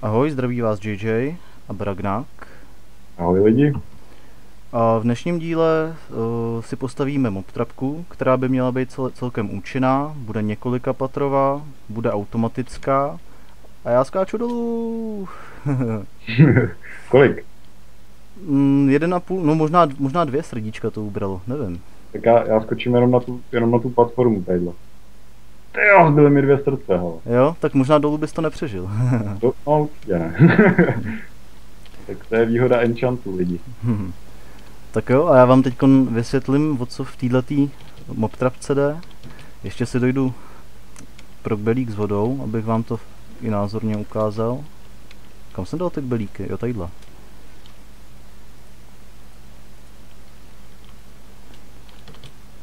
Ahoj, zdraví vás JJ a Bragnák. Ahoj lidi. A v dnešním díle si postavíme mob trapku, která by měla být celkem účinná, bude několika patrová, bude automatická a já skáču dolů. Kolik? 1,5, no možná 2 srdíčka to ubralo, nevím. Tak já skočím jenom na tu platformu tadyhle. Tyjo, zbyly mi 2 srdce, hele. Jo, tak možná dolů bys to nepřežil. No, určitě ne. Tak to je výhoda enchantu, lidi. Tak jo, a já vám teď vysvětlím, o co v této mob trapce jde. Ještě si dojdu pro belík s vodou, abych vám to i názorně ukázal. Kam jsem dal ty belíky? Jo, tadyhle.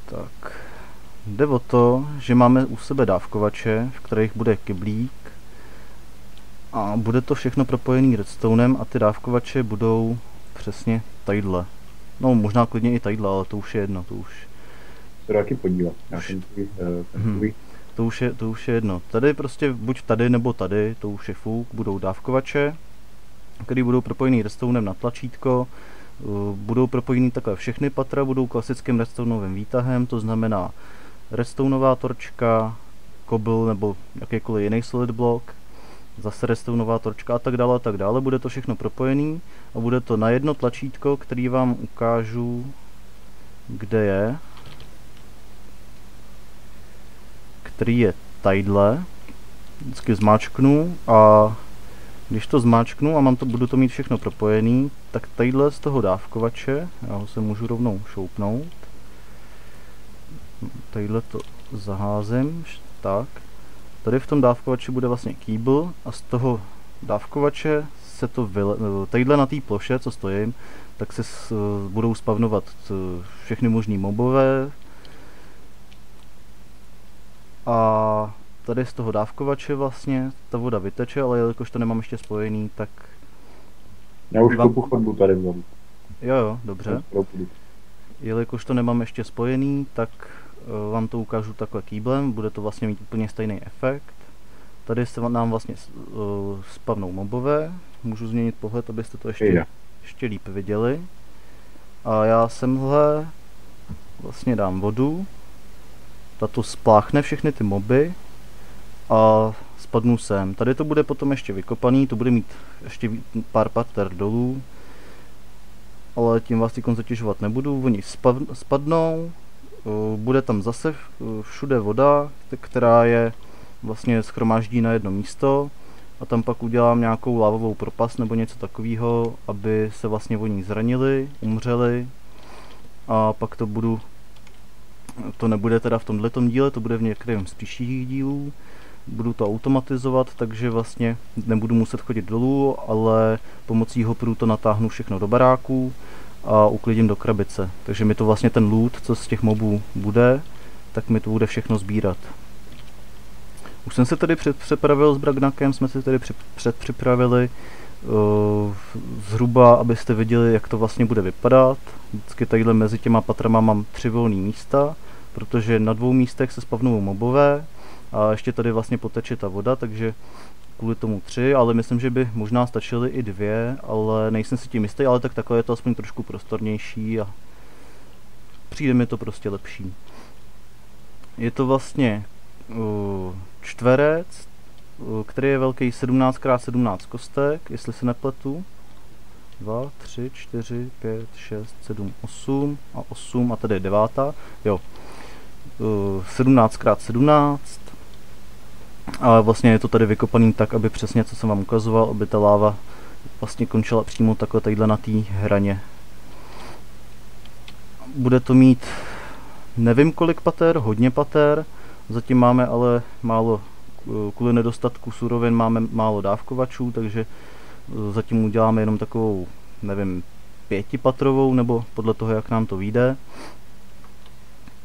Tak. Jde o to, že máme u sebe dávkovače, v kterých bude kyblík. A bude to všechno propojený redstonem a ty dávkovače budou přesně tadyhle. No možná klidně i tadyhle, ale to už je jedno, to už... Se to taky podívat. Já jsem tvůj. To už je jedno. Tady prostě buď tady nebo tady, to už je fuk, budou dávkovače, které budou propojený redstonem na tlačítko. Budou propojený takhle všechny patra, budou klasickým redstoneovým výtahem, to znamená redstoneová torčka, kobl nebo jakýkoliv jiný solid block, zase redstoneová torčka a tak dále, a tak dále. Bude to všechno propojený a bude to na jedno tlačítko, který vám ukážu, kde je. Který je tadyhle. Vždycky zmáčknu a když to zmáčknu a budu to mít všechno propojený, tak tadyhle z toho dávkovače, já ho se můžu rovnou šoupnout, tadyhle to zaházím, tak, tady v tom dávkovači bude vlastně kýbl a z toho dávkovače se to tadyhle na té ploše, co stojím, tak se budou spavnovat všechny možný mobové a tady z toho dávkovače vlastně ta voda vyteče, ale jelikož to nemám ještě spojený, tak... Já už kopu chodbu tady vzadu. Jo, dobře. Jelikož to nemám ještě spojený, tak vám to ukážu takhle kýblem, bude to vlastně mít úplně stejný efekt. Tady se nám vlastně spavnou mobové, můžu změnit pohled, abyste to ještě líp viděli. A já semhle vlastně dám vodu, tato spláchne všechny ty moby a spadnu sem. Tady to bude potom ještě vykopaný, to bude mít ještě pár pater dolů, ale tím vás teď zatěžovat nebudu. Oni spadnou, bude tam zase všude voda, která je vlastně shromáždí na jedno místo a tam pak udělám nějakou lávovou propast nebo něco takového, aby se vlastně oni zranili, umřeli a pak to nebude teda v tomhletom díle, to bude v některém z příštích dílů. Budu to automatizovat, takže vlastně nebudu muset chodit dolů, ale pomocí hopperů to natáhnu všechno do baráků a uklidím do krabice. Takže mi to vlastně ten loot, co z těch mobů bude, tak mi to bude všechno sbírat. Už jsem se tady předpřipravil s Bragnakem, jsme se tady předpřipravili zhruba, abyste viděli, jak to vlastně bude vypadat. Vždycky tadyhle mezi těma patrama mám 3 volné místa, protože na 2 místech se spavnou mobové a ještě tady vlastně poteče ta voda, takže kvůli tomu 3, ale myslím, že by možná stačily i 2, ale nejsem si tím jistý, ale takhle je to aspoň trošku prostornější a přijde mi to prostě lepší. Je to vlastně čtverec, který je velký 17x17 kostek, jestli se nepletu. 2, 3, 4, 5, 6, 7, 8 a 8 a tady je 9. Jo. 17x17. Ale vlastně je to tady vykopaný tak, aby přesně, co jsem vám ukazoval, aby ta láva vlastně končila přímo takhle tadyhle na té hraně. Bude to mít nevím kolik pater, hodně pater, zatím máme ale málo, kvůli nedostatku surovin máme málo dávkovačů, takže zatím uděláme jenom takovou, nevím, 5patrovou, nebo podle toho, jak nám to vyjde.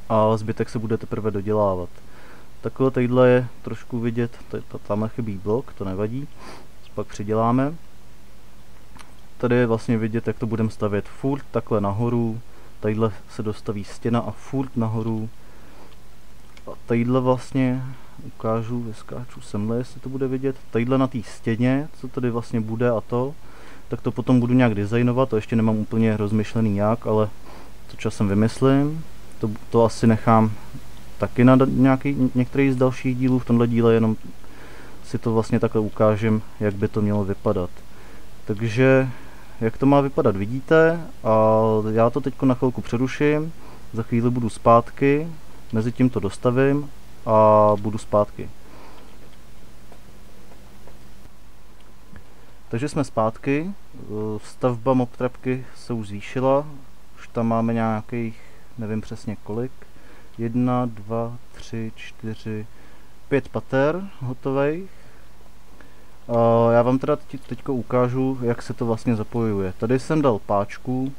A zbytek se bude teprve dodělávat. Takhle tadyhle je trošku vidět, tamhle chybí blok, to nevadí, pak přiděláme. Tady je vlastně vidět, jak to budeme stavět furt takhle nahoru, tadyhle se dostaví stěna a furt nahoru. A tadyhle vlastně ukážu, vyskáču semhle, jestli to bude vidět. Tadyhle na té stěně, co tady vlastně bude a to, tak to potom budu nějak designovat, to ještě nemám úplně rozmyšlený jak, ale to časem vymyslím. To asi nechám taky na některý z dalších dílů, v tomhle díle jenom si to vlastně takhle ukážem, jak by to mělo vypadat. Takže, jak to má vypadat, vidíte, a já to teď na chvilku přeruším, za chvíli budu zpátky, mezi tím to dostavím a budu zpátky. Takže jsme zpátky, stavba mobtrapky se už zvýšila, už tam máme nějakých, nevím přesně kolik, 1, 2, 3, 4, 5 pater hotových. Já vám teda teďko ukážu, jak se to vlastně zapojuje. Tady jsem dal páčku,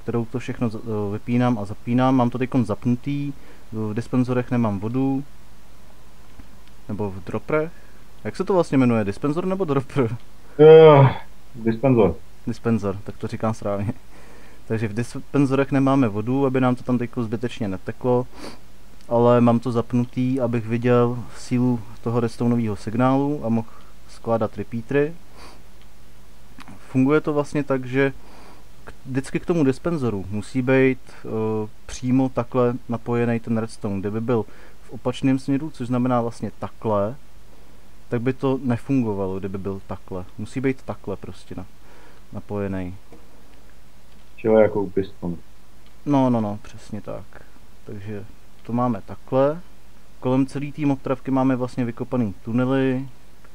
kterou to všechno vypínám a zapínám, mám to teď zapnutý, v dispenzorech nemám vodu, nebo v droprech. Jak se to vlastně jmenuje, dispenzor nebo dropper? Dispenzor. Dispenzor, tak to říkám správně. Takže v dispenzorech nemáme vodu, aby nám to tam teď zbytečně neteklo, ale mám to zapnutý, abych viděl sílu toho redstoneového signálu a mohl skládat repeatery. Funguje to vlastně tak, že vždycky k tomu dispenzoru musí být přímo takhle napojený ten redstone. Kdyby byl v opačném směru, což znamená vlastně takhle, tak by to nefungovalo, kdyby byl takhle. Musí být takhle prostě napojený. Čili jako u pistonu. No, přesně tak. Takže to máme takhle. Kolem celé té mobtrapky máme vlastně vykopaný tunely,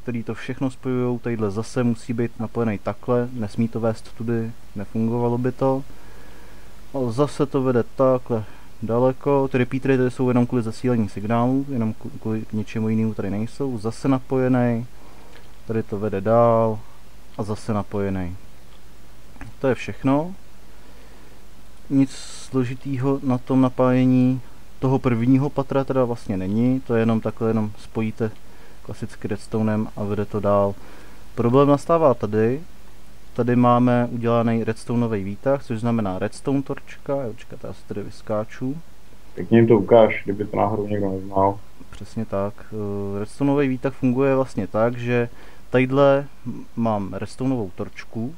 který to všechno spojujou. Tadyhle zase musí být napojený takhle, nesmí to vést tudy, nefungovalo by to. A zase to vede takhle daleko. Ty repeatery tady jsou jenom kvůli zasílení signálů, jenom kvůli ničemu jinému tady nejsou. Zase napojený, tady to vede dál a zase napojený. To je všechno. Nic složitýho na tom napájení toho prvního patra teda vlastně není, to je jenom takhle, jenom spojíte klasicky redstonem a vede to dál. Problém nastává tady. Tady máme udělaný redstoneový výtah, což znamená redstone torčka. Já si tady vyskáču. Tak jim to ukáž, kdyby to náhodou někdo neznal. Přesně tak. Redstoneový výtah funguje vlastně tak, že tadyhle mám redstoneovou torčku.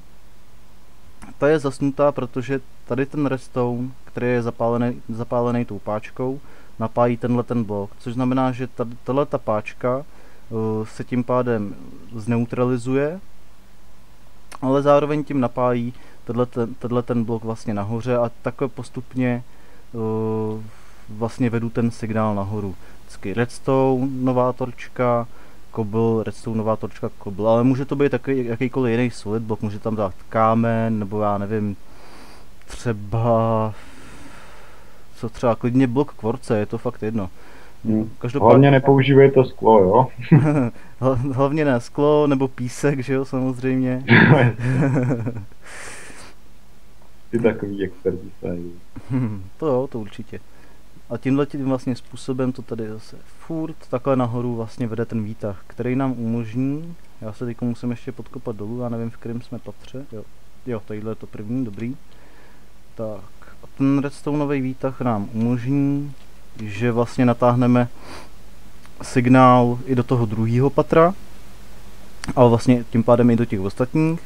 Ta je zasnutá, protože tady ten redstone, který je zapálený tou páčkou, napájí tenhle ten blok, což znamená, že tato páčka se tím pádem zneutralizuje, ale zároveň tím napájí tenhle ten blok vlastně nahoře a takhle postupně vlastně vedu ten signál nahoru. Vždycky redstone, nová torčka, cobble, redstone, nová torčka, cobble, ale může to být taky jakýkoliv jiný solid block, může tam dát kámen, nebo já nevím, třeba klidně blok kvorce, je to fakt jedno. Hlavně nepoužívejte sklo, jo? Hlavně ne sklo, nebo písek, že jo, samozřejmě. Ty takový experti se. To jo, to určitě. A tímhle vlastně způsobem to tady zase furt takhle nahoru vlastně vede ten výtah, který nám umožní, já se teď musím ještě podkopat dolů, já nevím, v kterém jsme patře, jo, tadyhle je to první, dobrý. Tak, a ten redstoneový výtah nám umožní, že vlastně natáhneme signál i do toho druhého patra, ale vlastně tím pádem i do těch ostatních.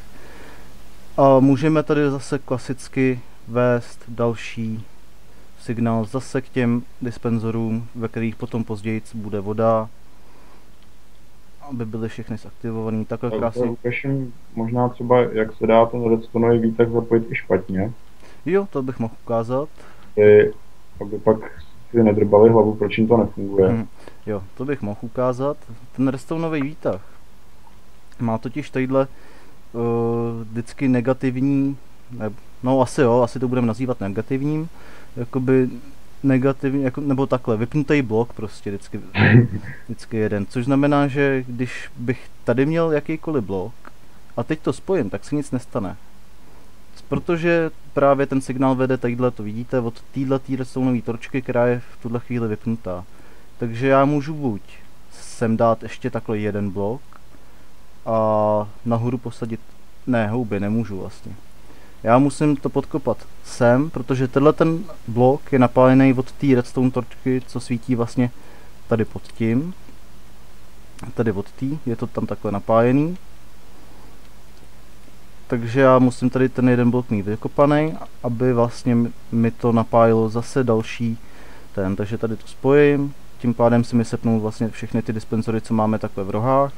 A můžeme tady zase klasicky vést další signál zase k těm dispenzorům, ve kterých potom později bude voda, aby byly všechny zaktivovaný. Takhle krásně. Ukažím možná třeba, jak se dá ten redstoneový výtah zapojit i špatně. Jo, to bych mohl ukázat. Aby pak si nedrbali hlavu, proč jim to nefunguje. Jo, to bych mohl ukázat. Ten redstoneový výtah má totiž tadyhle vždycky negativní, no asi to budeme nazývat negativním, jakoby negativní, nebo takhle, vypnutý blok prostě vždycky jeden, což znamená, že když bych tady měl jakýkoliv blok a teď to spojím, tak se nic nestane. Protože právě ten signál vede tadyhle, to vidíte, od této redstoneové torčky, která je v tuhle chvíli vypnutá. Takže já můžu buď sem dát ještě takhle jeden blok a nahoru posadit, ne, houby nemůžu vlastně. Já musím to podkopat sem, protože tenhle ten blok je napájený od té redstone torčky, co svítí vlastně tady pod tím. tady od té, je to tam takhle napájený. Takže já musím tady ten jeden blok mít vykopaný, aby vlastně mi to napájilo zase další ten, takže tady to spojím, tím pádem si mi sepnou vlastně všechny ty dispenzory, co máme takhle v rohách.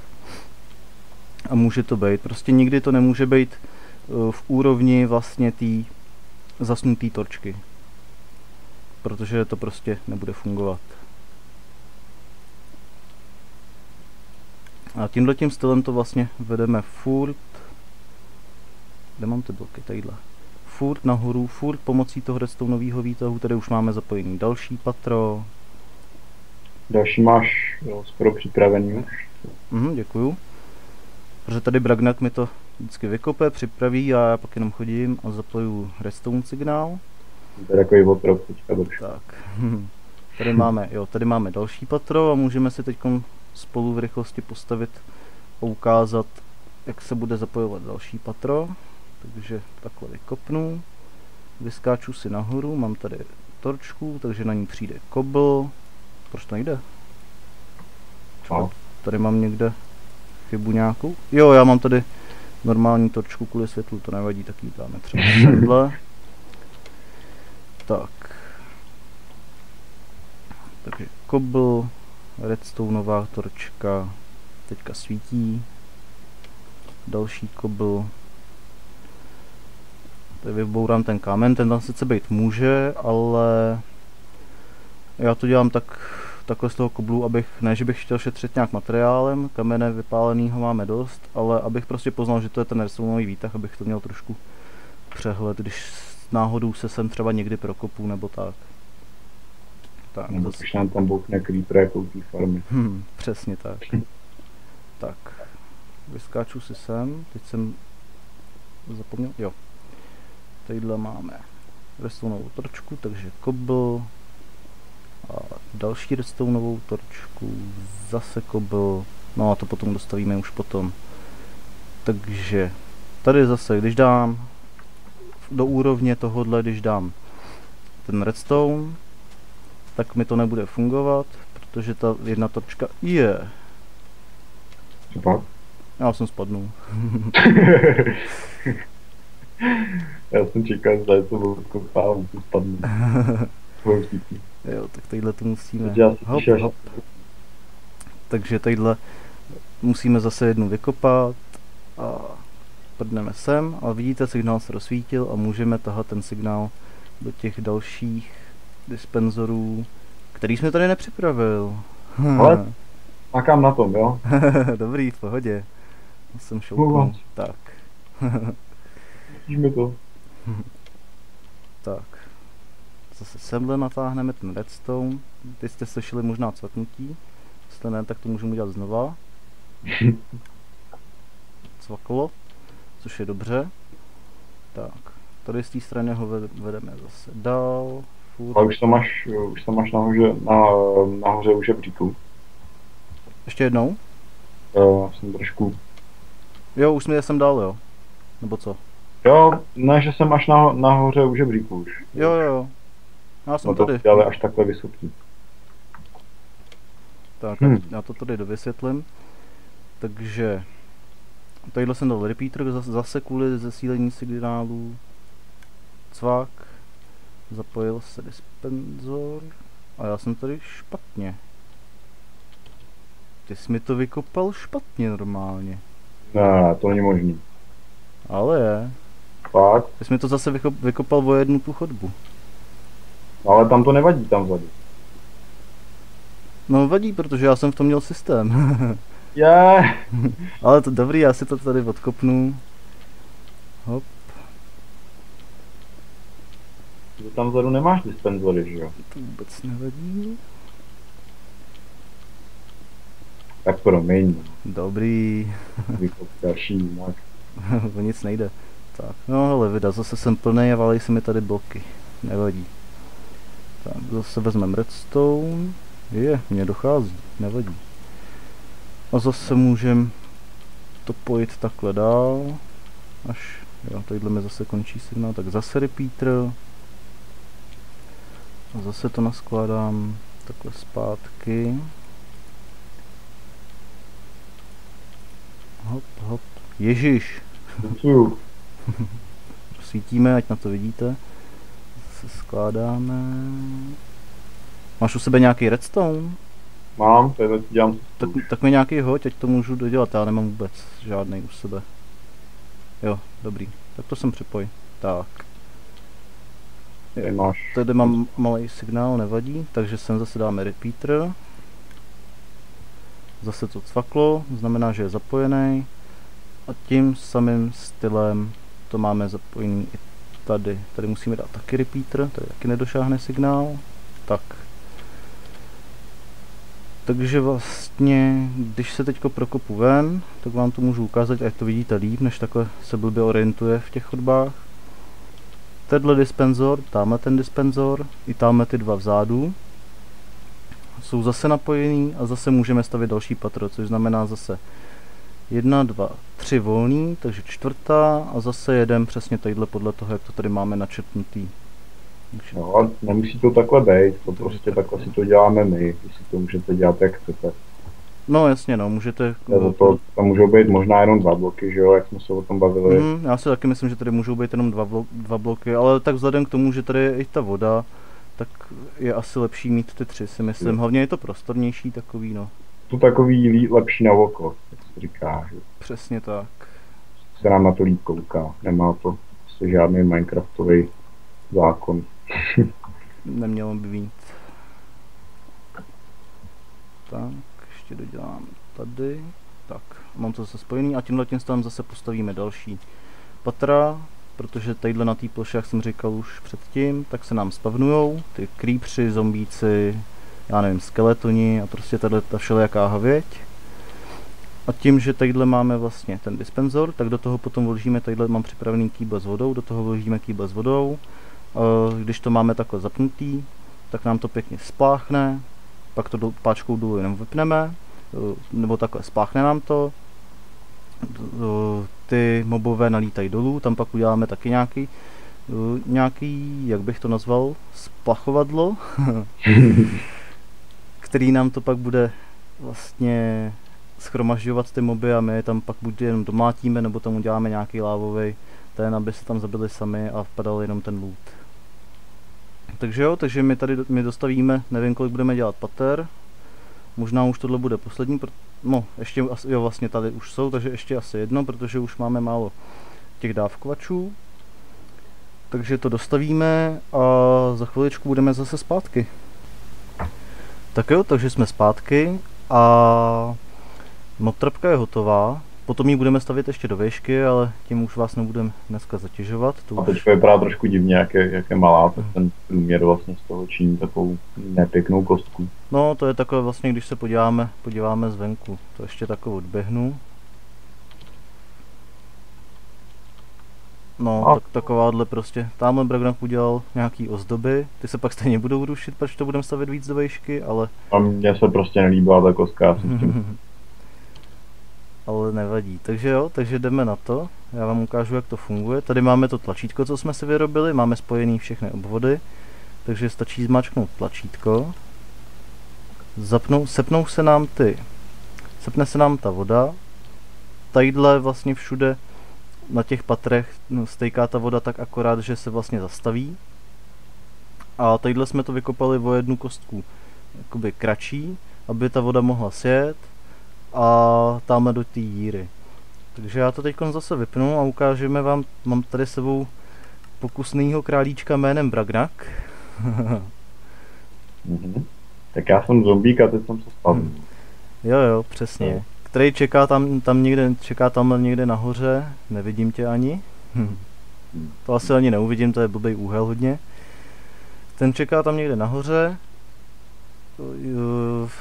A může to být, prostě nikdy to nemůže být v úrovni vlastně té zasnuté torčky. Protože to prostě nebude fungovat. A tímhletím stylem to vlastně vedeme furt. Kde mám ty bloky? Tadyhle. Furt nahoru, furt pomocí toho redstoneového výtahu, tady už máme zapojený další patro. Další máš skoro připravený už. Děkuju. Protože tady Bragnak mi to vždycky vykope, připraví a já pak jenom chodím a zapoju redstone signál. To je takový otrok teďka dobře. Tak. Tady máme další patro a můžeme si teď spolu v rychlosti postavit a ukázat, jak se bude zapojovat další patro. Takže takhle vykopnu, vyskáču si nahoru, mám tady torčku, takže na ní přijde kobl. Proč to nejde? Tady mám někde chybu nějakou? Jo, já mám tady normální torčku kvůli světlu, to nevadí, tak ji dáme třeba takhle. Tak. Takže kobl, redstoneová torčka, teďka svítí. Další kobl. Tady vybourám ten kámen, ten tam sice být může, ale já to dělám takhle z toho koblu, ne, že bych chtěl šetřit nějak materiálem, kamene vypálenýho máme dost, ale abych prostě poznal, že to je ten redstoneový výtah, abych to měl trošku přehled, když náhodou se sem třeba někdy prokopu nebo tak. Tak, nebo když nám tam bouchne creeper jako u té farmy. Přesně tak. Tak, vyskáču si sem, teď jsem zapomněl, jo. Tadyhle máme redstoneovou torčku, takže kobl a další redstoneovou torčku, zase kobl, no a to potom dostavíme už potom. Takže tady zase, když dám do úrovně tohohle, když dám ten redstone, tak mi to nebude fungovat, protože ta jedna torčka je. Já jsem spadnul. Já jsem čekal, že to budu kopávat, to spadnu. Jo, tak tadyhle to musíme. Hop. Takže tadyhle musíme zase jednu vykopat a prdneme sem a vidíte, signál se rozsvítil a můžeme tahat ten signál do těch dalších dispenzorů, který jsme tady nepřipravil. Ale makám na tom, jo? Dobrý, v pohodě. Jsem šoupnul. Tak. Vidíme to. Tak. Zase semhle natáhneme ten redstone. Teď jste slyšeli možná cvaknutí. Jestli ne, tak to můžeme udělat znova. Cvaklo. Což je dobře. Tak. Tady z té strany ho vedeme zase dál. Ale už to máš nahoře u žebříku. Ještě jednou? Jsem trošku... Jo, už jsem dál, jo. Nebo co? Jo, ne, že jsem až nahoře u žebříku už. Jo. Já jsem to tady. Ale až takhle vysoký. Tak, já to tady dovysvětlím. Takže... Tadyhle jsem dal repeater zase kvůli zesílení signálů. Cvak. Zapojil se dispenzor. A já jsem tady špatně. Ty jsi mi to vykopal špatně normálně. Ne, to není možný. Ale je. Fakt? Ty jsi mi to zase vykopal o jednu tu chodbu. Ale tam to nevadí, tam vzadu. No vadí, protože já jsem v tom měl systém. Je. Ale to dobrý, já si to tady odkopnu. Hop. Tam vzadu nemáš dispenzory, že jo? To vůbec nevadí. Tak promiň. Dobrý. Vykop další jinak. O nic nejde. Tak, no hele, vida, zase jsem plnej a válej se mi tady bloky. Nevadí. Tak, zase vezmeme redstone. Mně dochází, nevadí. A zase můžem to pojít takhle dál. Až, jo, tadyhle mi zase končí signál, tak zase repeater. A zase to naskládám takhle zpátky. Hop, hop. Ježiš. Svítíme, ať na to vidíte. Se skládáme. Máš u sebe nějaký redstone? Mám, tady dělám. Tak mi nějaký hoď, ať to můžu dodělat, já nemám vůbec žádný u sebe. Jo, dobrý, tak to sem připoj. Tak. Tady mám malý signál, nevadí, takže sem zase dáme repeater. Zase to cvaklo, znamená, že je zapojený. A tím samým stylem to máme zapojený i tady. Tady musíme dát taky repeater, tady taky nedošáhne signál. Tak. Takže vlastně, když se teďko prokopu ven, tak vám to můžu ukázat, ať to vidíte líp, než takhle se blbě orientuje v těch chodbách. Tenhle dispenzor, tamhle ten dispenzor, i tamhle ty dva vzadu jsou zase napojený a zase můžeme stavit další patro, což znamená zase 1, 2, 3 volný, takže čtvrtá a zase jeden přesně tadyhle podle toho, jak to tady máme načrtnutý. No a nemusí to takhle být, to prostě takhle si to děláme my, jestli to můžete dělat jak chcete. No jasně, no, můžete... Tam můžou být možná jenom 2 bloky, že jo, jak jsme se o tom bavili. Já si taky myslím, že tady můžou být jenom 2 bloky, ale tak vzhledem k tomu, že tady je i ta voda, tak je asi lepší mít ty 3, si myslím. Hlavně je to prostornější takový, no. To takový lepší na oko, jak se říká. Že? Přesně tak. Se nám na to líp kouká, nemá to asi žádný Minecraftový zákon. Nemělo by být. Tak, ještě dodělám tady. Tak, mám to zase spojený a tímhle tím stavem zase postavíme další patra, protože tadyhle na té ploše, jak jsem říkal už předtím, tak se nám spavnujou ty creepři, zombíci, já nevím, skeletoni a prostě ta všelijaká havěť. A tím, že tadyhle máme vlastně ten dispenzor, tak do toho potom vložíme, tadyhle mám připravený kýble s vodou, do toho vložíme kýble s vodou. Když to máme takhle zapnutý, tak nám to pěkně spláchne, pak to páčkou dolů jenom vypneme, nebo takhle spláchne nám to. Ty mobové nalítají dolů, tam pak uděláme taky nějaký, jak bych to nazval, splachovadlo, který nám to pak bude vlastně schromažďovat ty moby a my je tam pak buď jenom domlátíme, nebo tam uděláme nějaký lávový ten, aby se tam zabili sami a vpadal jenom ten loot. Takže jo, takže my dostavíme, nevím kolik budeme dělat pater, možná už tohle bude poslední, no ještě, jo vlastně tady už jsou, takže ještě asi jedno, protože už máme málo těch dávkovačů. Takže to dostavíme a za chviličku budeme zase zpátky. Tak jo, takže jsme zpátky a mobtrapka je hotová. Potom ji budeme stavět ještě do výšky, ale tím už vás nebudeme dneska zatěžovat. A teď vypadá trošku divně, jak je malá, tak ten průměr vlastně z toho činí takovou nepěknou kostku. No to je takové vlastně, když se podíváme zvenku. To ještě takové odběhnu. No, tak takováhle prostě. Tamhle Bragnak udělal nějaký ozdoby, ty se pak stejně budou rušit, protože to budeme stavět víc do výšky, ale... A mně se prostě nelíbila ta kostka. Ale nevadí, takže jo, takže jdeme na to, já vám ukážu, jak to funguje. Tady máme to tlačítko, co jsme si vyrobili, máme spojený všechny obvody, takže stačí zmáčknout tlačítko, sepne se nám ta voda, tadyhle vlastně všude na těch patrech stejká ta voda tak akorát, že se vlastně zastaví. A tadyhle jsme to vykopali o jednu kostku jakoby kratší, aby ta voda mohla sjet a tamhle do té díry. Takže já to teď zase vypnu a ukážeme vám, mám tady s sebou pokusnýho králíčka jménem Bragnak. Tak já jsem zombík a teď jsem se spadl. Jo, přesně. Který čeká tamhle někde nahoře, nevidím tě ani. To asi ani neuvidím, to je blbej úhel hodně. Ten čeká tam někde nahoře,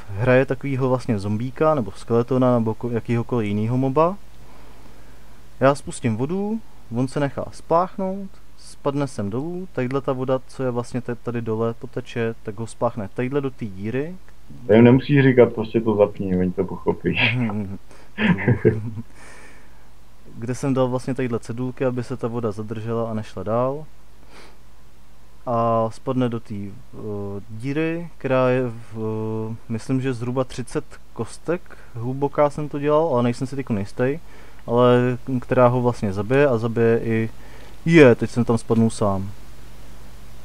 hraje takovýho vlastně zombíka, nebo skeletona, nebo jakýhokoliv jinýho moba. Já spustím vodu, on se nechá spláchnout, spadne sem dolů, tadyhle ta voda, co je vlastně tady dole, poteče, tak ho spláchne tadyhle do té díry. To jim nemusíš říkat, prostě to zapni, oni to pochopí. Kde jsem dal vlastně tadyhle cedulky, aby se ta voda zadržela a nešla dál. A spadne do té díry, která je myslím, že zhruba 30 kostek hluboká jsem to dělal, ale nejsem si teď nejistý. ale která ho vlastně zabije a zabije i... teď jsem tam spadnul sám.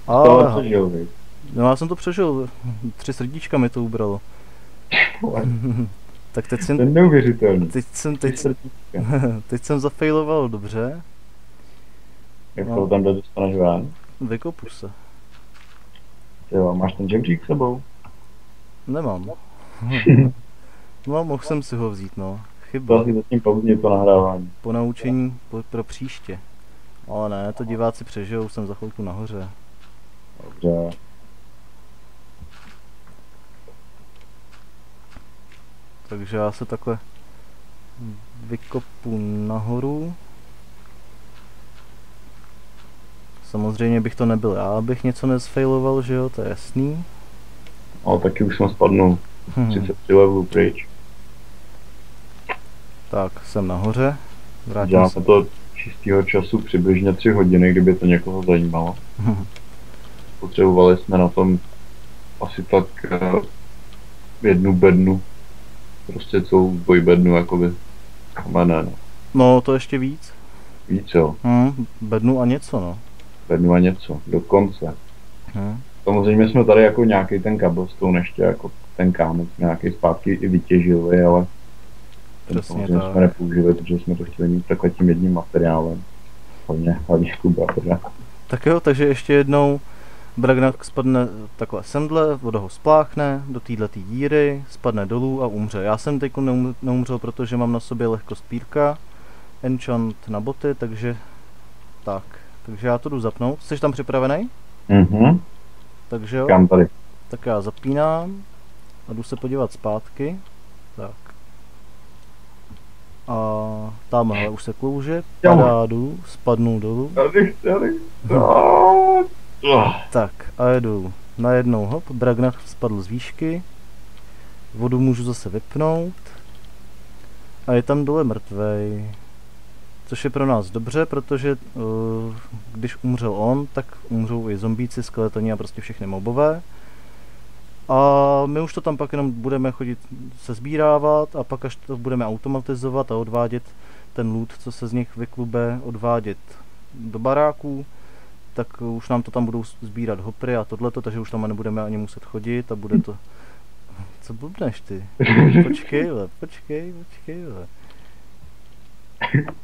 To přežil, viď? No já jsem to přežil, 3 srdíčka mi to ubralo. Tak teď jsem... To je neuvěřitelný. Teď jsem zafailoval dobře. Jak to tam dostaneš ven? Vykopu se. Jo, máš ten žebřík s sebou? Nemám. No, mohl jsem si ho vzít, no. Chyba. To asi zatím pozdě to nahrávání. Po naučení pro příště. Ale ne, to diváci přežijou, jsem za chvilku nahoře. Dobře. Takže já se takhle vykopu nahoru. Samozřejmě bych to nebyl já, abych něco nesfailoval, že jo, to je jasný. Ale taky už jsem spadnul 33 levelů pryč. Tak, jsem nahoře. Děláme to čistého času přibližně 3 hodiny, kdyby to někoho zajímalo. Potřebovali jsme na tom asi tak 1 bednu. Prostě celou dvojbednu, jakoby. Ne. No, to ještě víc. Víc, jo. Bednu a něco, no. Bednu a něco, dokonce. Samozřejmě jsme tady jako nějaký ten cobblestone ještě, jako ten kámen nějaký zpátky i vytěžili, ale ten samozřejmě jsme nepoužili, protože jsme to chtěli mít takhle tím jedním materiálem. Hlavně Kuba, teda. Tak jo, takže ještě jednou Bragnak spadne takhle semdle, voda ho spláchne do této díry, spadne dolů a umře. Já jsem teď neumřel, protože mám na sobě lehkost pírka, enchant na boty, takže tak. Takže já to jdu zapnout. Jsi tam připravený? Takže jo. Kam tady? Tak já zapínám a jdu se podívat zpátky. Tak. A tamhle už se klouže, padádu, spadnu dolů. Tady. Tak a jedu. Najednou hop, Bragnak spadl z výšky. Vodu můžu zase vypnout. A je tam dole mrtvej. Což je pro nás dobře, protože když umřel on, tak umřou i zombíci, skeletoni a prostě všechny mobové. A my už to tam pak jenom budeme chodit se sbírávat a pak až to budeme automatizovat a odvádět ten loot, co se z nich vyklube, odvádět do baráků, tak už nám to tam budou sbírat hopry a tohleto, takže už tam nebudeme ani muset chodit a bude to... Co blbneš ty? Počkej.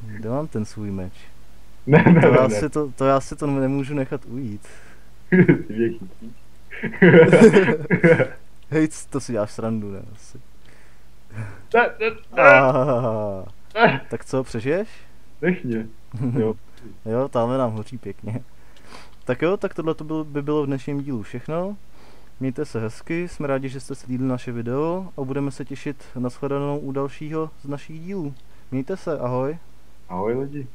Kde mám ten svůj meč? To já si to nemůžu nechat ujít. Hej, to si děláš srandu, ne? Asi. Tak co, přežiješ? Nech mě. Jo, tamhle nám hoří pěkně. Tak jo, tak tohle by bylo v dnešním dílu všechno. Mějte se hezky, jsme rádi, že jste sledovali naše video a budeme se těšit na shledanou u dalšího z našich dílů. Mějte se, ahoj. Ahoj lidi.